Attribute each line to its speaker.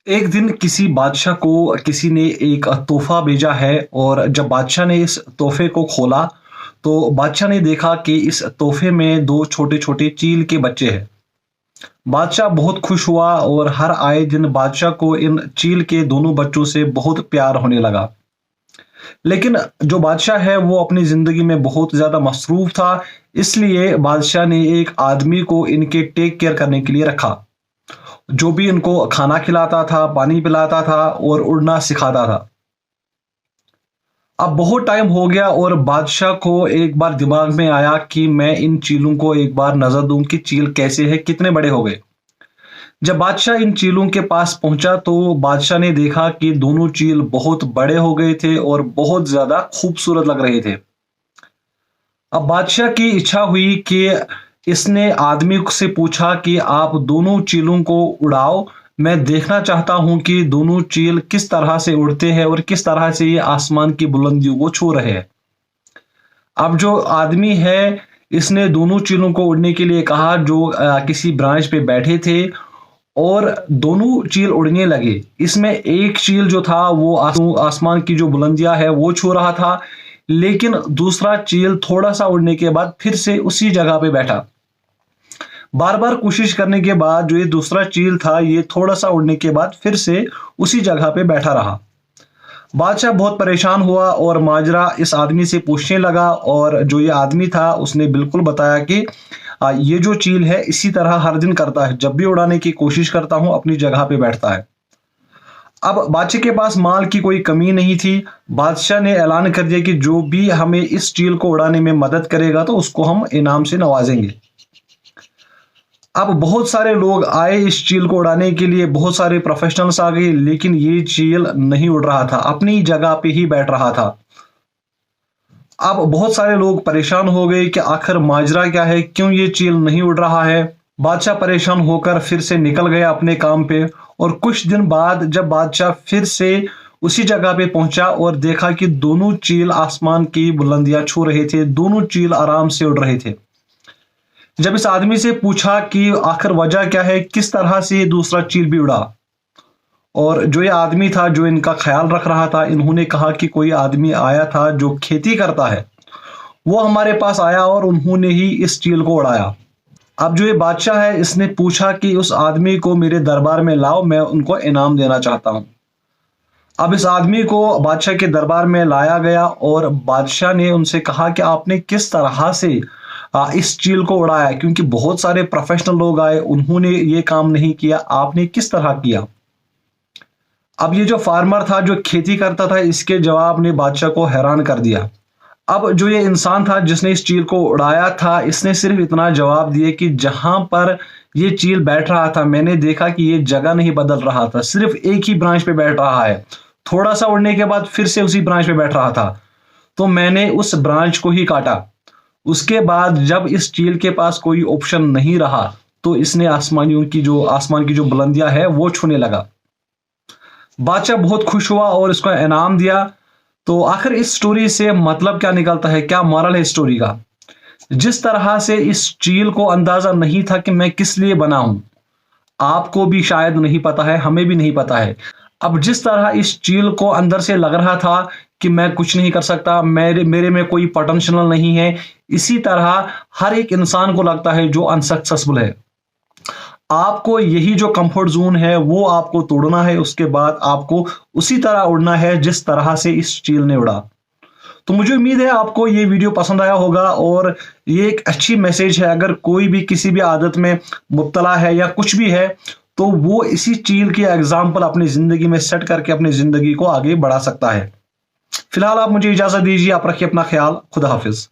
Speaker 1: एक दिन किसी बादशाह को किसी ने एक तोहफा भेजा है और जब बादशाह ने इस तोहफे को खोला तो बादशाह ने देखा कि इस तोहफे में दो छोटे छोटे चील के बच्चे हैं। बादशाह बहुत खुश हुआ और हर आए दिन बादशाह को इन चील के दोनों बच्चों से बहुत प्यार होने लगा। लेकिन जो बादशाह है वो अपनी जिंदगी में बहुत ज्यादा मसरूफ था, इसलिए बादशाह ने एक आदमी को इनके टेक केयर करने के लिए रखा, जो भी इनको खाना खिलाता था, पानी पिलाता था और उड़ना सिखाता था। अब बहुत टाइम हो गया और बादशाह को एक बार दिमाग में आया कि मैं इन चीलों को एक बार नजर दूं कि चील कैसे है, कितने बड़े हो गए। जब बादशाह इन चीलों के पास पहुंचा तो बादशाह ने देखा कि दोनों चील बहुत बड़े हो गए थे और बहुत ज्यादा खूबसूरत लग रहे थे। अब बादशाह की इच्छा हुई कि इसने आदमी से पूछा कि आप दोनों चीलों को उड़ाओ, मैं देखना चाहता हूं कि दोनों चील किस तरह से उड़ते हैं और किस तरह से ये आसमान की बुलंदियों को छू रहे हैं। अब जो आदमी है इसने दोनों चीलों को उड़ने के लिए कहा जो किसी ब्रांच पे बैठे थे, और दोनों चील उड़ने लगे। इसमें एक चील जो था वो आसमान की जो बुलंदियां है वो छू रहा था, लेकिन दूसरा चील थोड़ा सा उड़ने के बाद फिर से उसी जगह पे बैठा। बार बार कोशिश करने के बाद जो ये दूसरा चील था ये थोड़ा सा उड़ने के बाद फिर से उसी जगह पे बैठा रहा। बादशाह बहुत परेशान हुआ और माजरा इस आदमी से पूछने लगा, और जो ये आदमी था उसने बिल्कुल बताया कि ये जो चील है इसी तरह हर दिन करता है, जब भी उड़ाने की कोशिश करता हूं अपनी जगह पे बैठता है। अब बादशाह के पास माल की कोई कमी नहीं थी। बादशाह ने ऐलान कर दिया कि जो भी हमें इस चील को उड़ाने में मदद करेगा तो उसको हम इनाम से नवाजेंगे। अब बहुत सारे लोग आए इस चील को उड़ाने के लिए, बहुत सारे प्रोफेशनल्स आ गए, लेकिन ये चील नहीं उड़ रहा था, अपनी जगह पे ही बैठ रहा था। अब बहुत सारे लोग परेशान हो गए कि आखिर माजरा क्या है, क्यों ये चील नहीं उड़ रहा है। बादशाह परेशान होकर फिर से निकल गया अपने काम पे, और कुछ दिन बाद जब बादशाह फिर से उसी जगह पे पहुंचा और देखा कि दोनों चील आसमान की बुलंदियां छू रहे थे, दोनों चील आराम से उड़ रहे थे। जब इस आदमी से पूछा कि आखिर वजह क्या है, किस तरह से ये दूसरा चील भी उड़ा, और जो ये आदमी था जो इनका ख्याल रख रहा था, इन्होंने कहा कि कोई आदमी आया था जो खेती करता है, वो हमारे पास आया और उन्होंने ही इस चील को उड़ाया। अब जो ये बादशाह है इसने पूछा कि उस आदमी को मेरे दरबार में लाओ, मैं उनको इनाम देना चाहता हूं। अब इस आदमी को बादशाह के दरबार में लाया गया और बादशाह ने उनसे कहा कि आपने किस तरह से इस चील को उड़ाया, क्योंकि बहुत सारे प्रोफेशनल लोग आए, उन्होंने ये काम नहीं किया, आपने किस तरह किया। अब ये जो फार्मर था जो खेती करता था, इसके जवाब ने बादशाह को हैरान कर दिया। अब जो ये इंसान था जिसने इस चील को उड़ाया था, इसने सिर्फ इतना जवाब दिया कि जहां पर ये चील बैठ रहा था मैंने देखा कि ये जगह नहीं बदल रहा था, सिर्फ एक ही ब्रांच पे बैठ रहा है, थोड़ा सा उड़ने के बाद फिर से उसी ब्रांच पे बैठ रहा था, तो मैंने उस ब्रांच को ही काटा। उसके बाद जब इस चील के पास कोई ऑप्शन नहीं रहा तो इसने आसमान की जो बुलंदियां है वो छूने लगा। बादशाह बहुत खुश हुआ और इसको इनाम दिया। तो आखिर इस स्टोरी से मतलब क्या निकलता है, क्या मॉरल है स्टोरी का। जिस तरह से इस चील को अंदाजा नहीं था कि मैं किस लिए बना हूं, आपको भी शायद नहीं पता है, हमें भी नहीं पता है। अब जिस तरह इस चील को अंदर से लग रहा था कि मैं कुछ नहीं कर सकता, मेरे में कोई पोटेंशियल नहीं है, इसी तरह हर एक इंसान को लगता है जो अनसक्सेसफुल है। आपको यही जो कंफर्ट जोन है वो आपको तोड़ना है, उसके बाद आपको उसी तरह उड़ना है जिस तरह से इस चील ने उड़ा। तो मुझे उम्मीद है आपको ये वीडियो पसंद आया होगा और ये एक अच्छी मैसेज है। अगर कोई भी किसी भी आदत में मुब्तला है या कुछ भी है तो वो इसी चील की एग्जाम्पल अपनी जिंदगी में सेट करके अपनी जिंदगी को आगे बढ़ा सकता है। फिलहाल आप मुझे इजाजत दीजिए, आप रखिए अपना ख्याल, खुदा हाफिज।